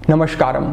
नमस्कारम।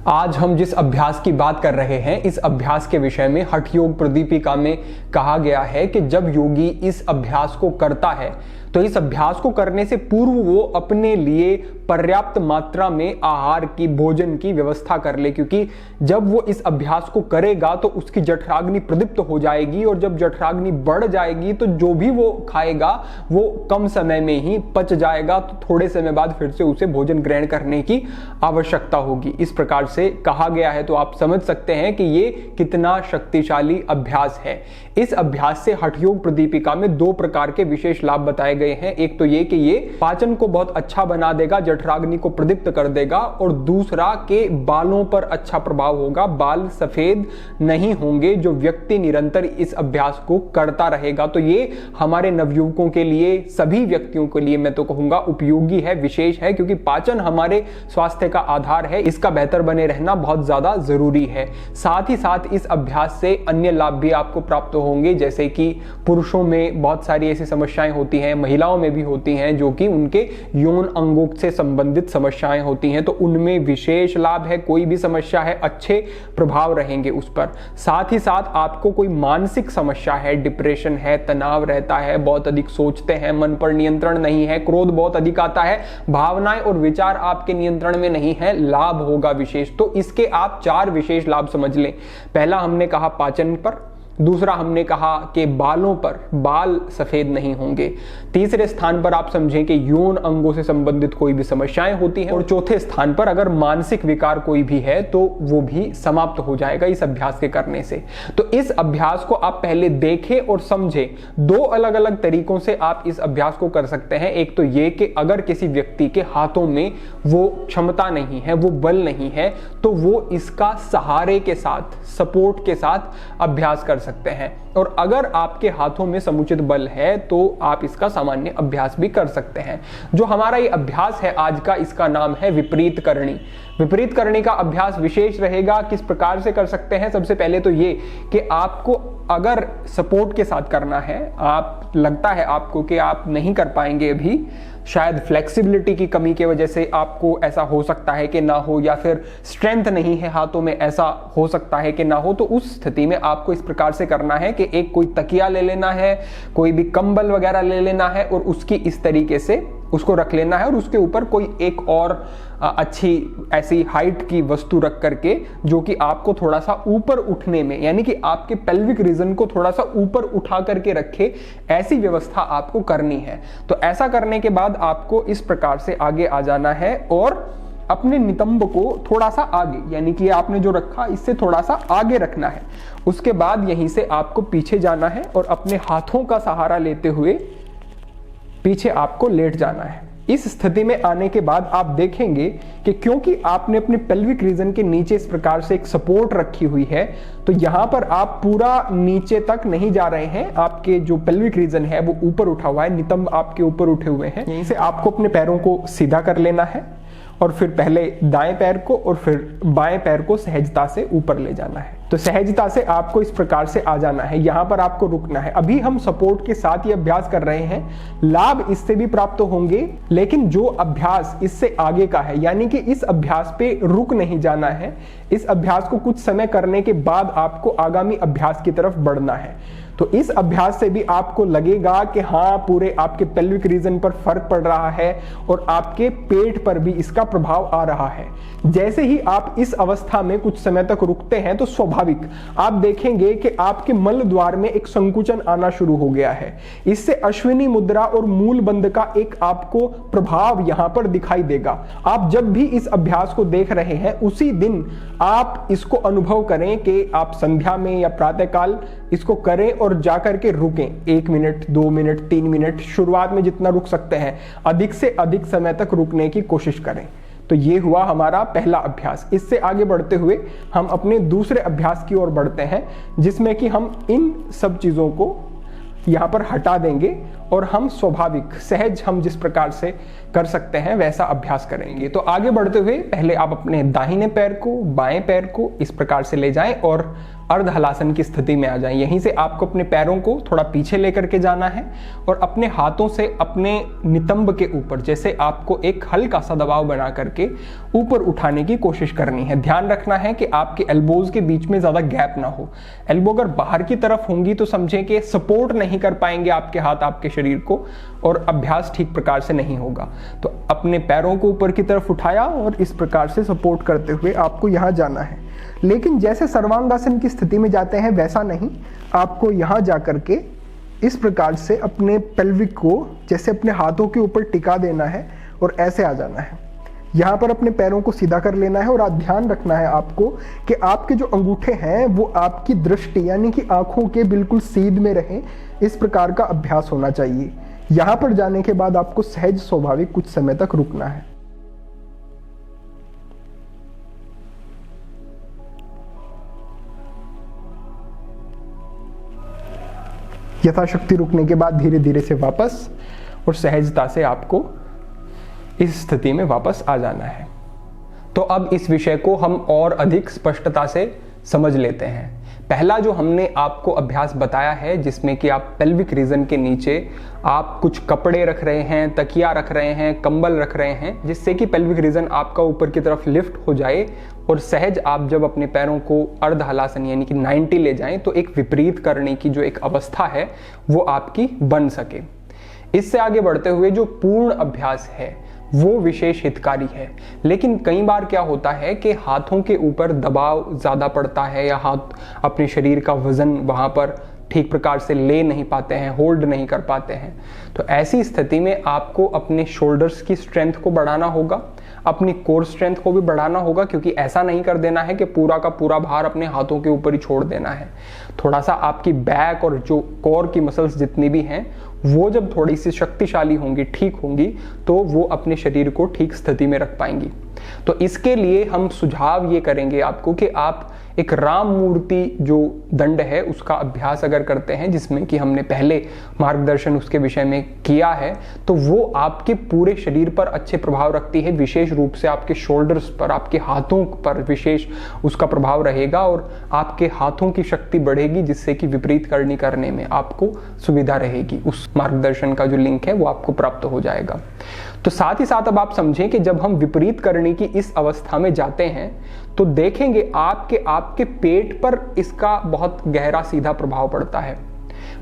आज हम जिस अभ्यास की बात कर रहे हैं, इस अभ्यास के विषय में हठ योग प्रदीपिका में कहा गया है कि जब योगी इस अभ्यास को करता है तो इस अभ्यास को करने से पूर्व वो अपने लिए पर्याप्त मात्रा में आहार की, भोजन की व्यवस्था कर ले, क्योंकि जब वो इस अभ्यास को करेगा तो उसकी जठराग्नि प्रदीप्त हो जाएगी और जब जठराग्नि बढ़ जाएगी तो जो भी वो खाएगा वो कम समय में ही पच जाएगा, तो थोड़े समय बाद फिर से उसे भोजन ग्रहण करने की आवश्यकता होगी। इस प्रकार से कहा गया है, तो आप समझ सकते हैं कि ये कितना शक्तिशाली अभ्यास है। इस अभ्यास से हठ योग प्रदीपिका में दो प्रकार के विशेष लाभ बताए गए हैं। एक तो ये कि ये पाचन को बहुत अच्छा बना देगा, जठराग्नि को प्रदीप्त कर देगा, और दूसरा के बालों पर अच्छा प्रभाव होगा, बाल सफेद नहीं होंगे जो व्यक्ति निरंतर इस अभ्यास को करता रहेगा। तो ये हमारे नवयुवकों के लिए, सभी व्यक्तियों के लिए मैं तो कहूंगा उपयोगी है, विशेष है, क्योंकि पाचन हमारे स्वास्थ्य का आधार है, इसका बेहतर बने रहना बहुत ज्यादा जरूरी है। साथ ही साथ इस अभ्यास से अन्य लाभ भी आपको प्राप्त होंगे, जैसे कि पुरुषों में बहुत सारी ऐसी समस्याएं होती हैं, महिलाओं में भी होती हैं, जो कि उनके यौन अंगों से संबंधित समस्याएं होती हैं, तो उनमें विशेष लाभ है। कोई भी समस्या है, अच्छे प्रभाव रहेंगे उस पर। साथ ही साथ आपको कोई मानसिक समस्या है, डिप्रेशन है, तनाव रहता है, बहुत अधिक सोचते हैं, मन पर नियंत्रण नहीं है, क्रोध बहुत अधिक आता है, भावनाएं और विचार आपके नियंत्रण में नहीं है, लाभ होगा विशेष। तो इसके आप 4 विशेष लाभ समझ लें। पहला हमने कहा पाचन पर, दूसरा हमने कहा कि बालों पर, बाल सफेद नहीं होंगे, तीसरे स्थान पर आप समझें कि यौन अंगों से संबंधित कोई भी समस्याएं होती हैं, और चौथे स्थान पर अगर मानसिक विकार कोई भी है तो वो भी समाप्त हो जाएगा इस अभ्यास के करने से। तो इस अभ्यास को आप पहले देखें और समझें। 2 अलग अलग तरीकों से आप इस अभ्यास को कर सकते हैं। एक तो ये कि अगर किसी व्यक्ति के हाथों में वो क्षमता नहीं है, वो बल नहीं है, तो वो इसका सहारे के साथ, सपोर्ट के साथ अभ्यास कर सकते हैं। और अगर आपके हाथों में समुचित बल है तो आप इसका सामान्य अभ्यास भी कर सकते हैं। जो हमारा ये अभ्यास है आज का, इसका नाम है विपरीत करणी। विपरीत करणी का अभ्यास विशेष रहेगा। किस प्रकार से कर सकते हैं? सबसे पहले तो ये कि आपको अगर सपोर्ट के साथ करना है, आप लगता है आपको कि आप नहीं कर पाएंगे अभी, शायद फ्लेक्सिबिलिटी की कमी की वजह से आपको ऐसा हो सकता है कि ना हो, या फिर स्ट्रेंथ नहीं है हाथों में, ऐसा हो सकता है कि ना हो, तो उस स्थिति में आपको इस प्रकार से करना है कि एक कोई तकिया ले लेना है, कोई भी कंबल वगैरह ले लेना है और उसकी इस तरीके से उसको रख लेना है, और उसके ऊपर कोई एक और अच्छी ऐसी हाइट की वस्तु रख करके, जो कि आपको थोड़ा सा ऊपर उठने में, यानी कि आपके पेल्विक रीजन को थोड़ा सा ऊपर उठा करके रखे, ऐसी व्यवस्था आपको करनी है। तो ऐसा करने के बाद आपको इस प्रकार से आगे आ जाना है और अपने नितंब को थोड़ा सा आगे, यानी कि आपने जो रखा इससे थोड़ा सा आगे रखना है। उसके बाद यहीं से आपको पीछे जाना है और अपने हाथों का सहारा लेते हुए पीछे आपको लेट जाना है। इस स्थिति में आने के बाद आप देखेंगे कि क्योंकि आपने अपने पेल्विक रीजन के नीचे इस प्रकार से एक सपोर्ट रखी हुई है, तो यहां पर आप पूरा नीचे तक नहीं जा रहे हैं। आपके जो पेल्विक रीजन है वो ऊपर उठा हुआ है, नितंब आपके ऊपर उठे हुए हैं। यहीं से आपको अपने पैरों को सीधा कर लेना है और फिर पहले दाएं पैर को और फिर बाएं पैर को सहजता से ऊपर ले जाना है। तो सहजता से आपको इस प्रकार से आ जाना है, यहां पर आपको रुकना है। अभी हम सपोर्ट के साथ ये अभ्यास कर रहे हैं, लाभ इससे भी प्राप्त होंगे, लेकिन जो अभ्यास इससे आगे का है, यानी कि इस अभ्यास पे रुक नहीं जाना है। इस अभ्यास को कुछ समय करने के बाद आपको आगामी अभ्यास की तरफ बढ़ना है। तो इस अभ्यास से भी आपको लगेगा कि हाँ, पूरे आपके पेल्विक रीजन पर फर्क पड़ रहा है और आपके पेट पर भी इसका प्रभाव आ रहा है। जैसे ही आप इस अवस्था में कुछ समय तक रुकते हैं तो स्वाभाविक आप देखेंगे कि आपके मल द्वार में एक संकुचन आना शुरू हो गया है। इससे अश्विनी मुद्रा और मूल बंध का एक आपको प्रभाव यहां पर दिखाई देगा। आप जब भी इस अभ्यास को देख रहे हैं उसी दिन आप इसको अनुभव करें कि आप संध्या में या प्रातःकाल इसको करें और जाकर के रुकें। 1 मिनट, 2 मिनट, 3 मिनट, शुरुआत में जितना रुक सकते हैं, अधिक से अधिक समय तक रुकने की कोशिश करें। तो ये हुआ हमारा पहला अभ्यास। इससे आगे बढ़ते हुए हम अपने दूसरे अभ्यास की ओर बढ़ते हैं, जिसमें कि हम इन सब चीजों को यहाँ पर हटा देंगे और हम स्वाभाविक सहज हम जिस प्रकार से कर सकते हैं वैसा अभ्यास करेंगे। तो आगे बढ़ते हुए पहले आप अपने दाहिने पैर को, बाएं पैर को इस प्रकार से ले जाएं और अर्ध हलासन की स्थिति में आ जाएं। यहीं से आपको अपने पैरों को थोड़ा पीछे लेकर के जाना है और अपने हाथों से अपने नितंब के ऊपर जैसे आपको एक हल्का सा दबाव बना करके ऊपर उठाने की कोशिश करनी है। ध्यान रखना है कि आपके एल्बोज के बीच में ज्यादा गैप ना हो। एल्बो अगर बाहर की तरफ होंगी तो समझें कि सपोर्ट नहीं कर पाएंगे आपके हाथ आपके शरीर को और अभ्यास ठीक प्रकार से नहीं होगा। तो अपने पैरों को ऊपर की तरफ उठाया और इस प्रकार से सपोर्ट करते हुए आपको यहां जाना है। लेकिन जैसे सर्वांगासन की स्थिति में जाते हैं वैसा नहीं, आपको यहां जाकर के इस प्रकार से अपने पेल्विक को जैसे अपने हाथों के ऊपर टिका देना है और ऐसे आ जाना है। यहाँ पर अपने पैरों को सीधा कर लेना है और आप ध्यान रखना है आपको कि आपके जो अंगूठे हैं वो आपकी दृष्टि यानी कि आंखों के बिल्कुल सीध में रहें। इस प्रकार का अभ्यास होना चाहिए। यहाँ पर जाने के बाद आपको सहज स्वाभाविक कुछ समय तक रुकना है। यथाशक्ति रुकने के बाद धीरे धीरे से वापस और सहजता से आपको इस स्थिति में वापस आ जाना है। तो अब इस विषय को हम और अधिक स्पष्टता से समझ लेते हैं। पहला जो हमने आपको अभ्यास बताया है जिसमें कि आप पेल्विक रीजन के नीचे आप कुछ कपड़े रख रहे हैं, तकिया रख रहे हैं, कंबल रख रहे हैं, जिससे कि पेल्विक रीजन आपका ऊपर की तरफ लिफ्ट हो जाए और सहज आप जब अपने पैरों को अर्ध हलासन यानी कि 90 ले जाएं तो एक विपरीत करने की जो एक अवस्था है वो आपकी बन सके। इससे आगे बढ़ते हुए जो पूर्ण अभ्यास है वो विशेष हितकारी है। लेकिन कई बार क्या होता है कि हाथों के ऊपर दबाव ज़्यादा पड़ता है या हाथ अपने शरीर का वजन वहाँ पर ठीक प्रकार से ले नहीं पाते हैं, होल्ड नहीं कर पाते हैं। तो ऐसी स्थिति में आपको अपने शोल्डर्स की स्ट्रेंथ को बढ़ाना होगा, अपनी कोर स्ट्रेंथ को भी बढ़ाना होगा, क्योंकि ऐसा नहीं कर देना है कि पूरा का पूरा भार अपने हाथों के ऊपर ही छोड़ देना है। थोड़ा सा आपकी बैक और जो कोर की मसल्स जितनी भी हैं वो जब थोड़ी सी शक्तिशाली होंगी, ठीक होंगी, तो वो अपने शरीर को ठीक स्थिति में रख पाएंगी। तो इसके लिए हम सुझाव ये करेंगे आपको कि आप एक राम मूर्ति जो दंड है उसका अभ्यास अगर करते हैं, जिसमें कि हमने पहले मार्गदर्शन उसके विषय में किया है, तो वो आपके पूरे शरीर पर अच्छे प्रभाव रखती है। विशेष रूप से आपके शोल्डर्स पर, आपके हाथों पर विशेष उसका प्रभाव रहेगा और आपके हाथों की शक्ति बढ़ेगी, जिससे कि विपरीत करनी करने में आपको सुविधा रहेगी। उस मार्गदर्शन का जो लिंक है वो आपको प्राप्त हो जाएगा। तो साथ ही साथ अब आप समझें कि जब हम विपरीत करने की इस अवस्था में जाते हैं तो देखेंगे आपके पेट पर इसका बहुत गहरा सीधा प्रभाव पड़ता है।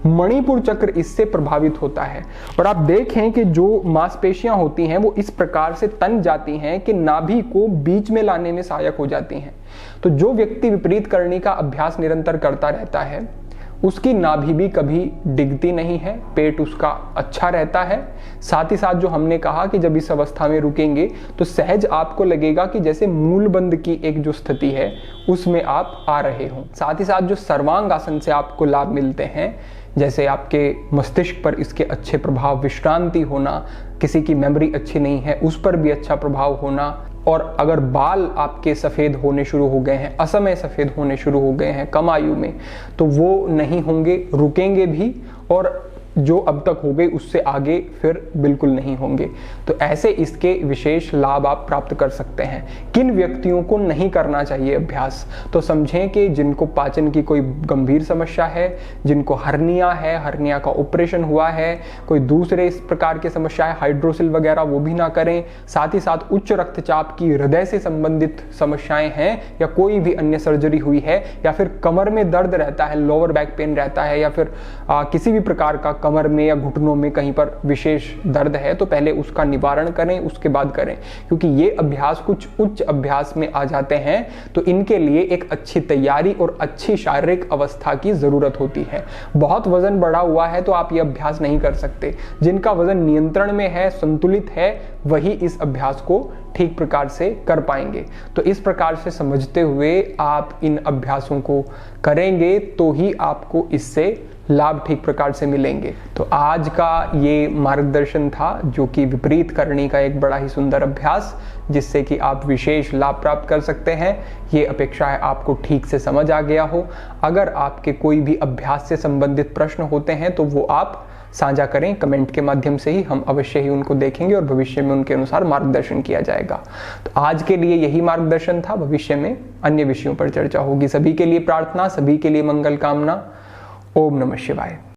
मणिपुर चक्र इससे प्रभावित होता है और आप देखें कि जो मांसपेशियां होती हैं वो इस प्रकार से तन जाती हैं कि नाभि को बीच में लाने में सहायक हो जाती हैं। तो जो व्यक्ति विपरीत करने का अभ्यास निरंतर करता रहता है उसकी नाभि भी कभी डिगती नहीं है, पेट उसका अच्छा रहता है। साथ ही साथ जो हमने कहा कि जब इस अवस्था में रुकेंगे तो सहज आपको लगेगा कि जैसे मूलबंध की एक जो स्थिति है उसमें आप आ रहे हों। साथ ही साथ जो सर्वांगासन से आपको लाभ मिलते हैं, जैसे आपके मस्तिष्क पर इसके अच्छे प्रभाव, विश्रांति होना, किसी की मेमोरी अच्छी नहीं है उस पर भी अच्छा प्रभाव होना, और अगर बाल आपके सफ़ेद होने शुरू हो गए हैं, असमय सफ़ेद होने शुरू हो गए हैं कम आयु में, तो वो नहीं होंगे, रुकेंगे भी, और जो अब तक हो गए उससे आगे फिर बिल्कुल नहीं होंगे। तो ऐसे इसके विशेष लाभ आप प्राप्त कर सकते हैं। किन व्यक्तियों को नहीं करना चाहिए अभ्यास? तो समझें कि जिनको पाचन की कोई गंभीर समस्या है, जिनको हर्निया है, हर्निया का ऑपरेशन हुआ है, कोई दूसरे इस प्रकार की समस्या है, हाइड्रोसिल वगैरह, वो भी ना करें। साथ ही साथ उच्च रक्तचाप की, हृदय से संबंधित समस्याएं हैं, या कोई भी अन्य सर्जरी हुई है, या फिर कमर में दर्द रहता है, लोअर बैक पेन रहता है, या फिर किसी भी प्रकार का कमर में या घुटनों में कहीं पर विशेष दर्द है, तो पहले उसका निवारण करें, उसके बाद करें। क्योंकि ये अभ्यास कुछ उच्च अभ्यास में आ जाते हैं तो इनके लिए एक अच्छी तैयारी और अच्छी शारीरिक अवस्था की जरूरत होती है। बहुत वजन बढ़ा हुआ है तो आप ये अभ्यास नहीं कर सकते। जिनका वजन नियंत्रण में है, संतुलित है, वही इस अभ्यास को ठीक प्रकार से कर पाएंगे। तो इस प्रकार से समझते हुए आप इन अभ्यासों को करेंगे तो ही आपको इससे लाभ ठीक प्रकार से मिलेंगे। तो आज का ये मार्गदर्शन था जो कि विपरीत करने का एक बड़ा ही सुंदर अभ्यास, जिससे कि आप विशेष लाभ प्राप्त कर सकते हैं। ये अपेक्षा है आपको ठीक से समझ आ गया हो। अगर आपके कोई भी अभ्यास से संबंधित प्रश्न होते हैं तो वो आप साझा करें कमेंट के माध्यम से ही, हम अवश्य ही उनको देखेंगे और भविष्य में उनके अनुसार मार्गदर्शन किया जाएगा। तो आज के लिए यही मार्गदर्शन था, भविष्य में अन्य विषयों पर चर्चा होगी। सभी के लिए प्रार्थना, सभी के लिए मंगल कामना। ओम नमः शिवाय।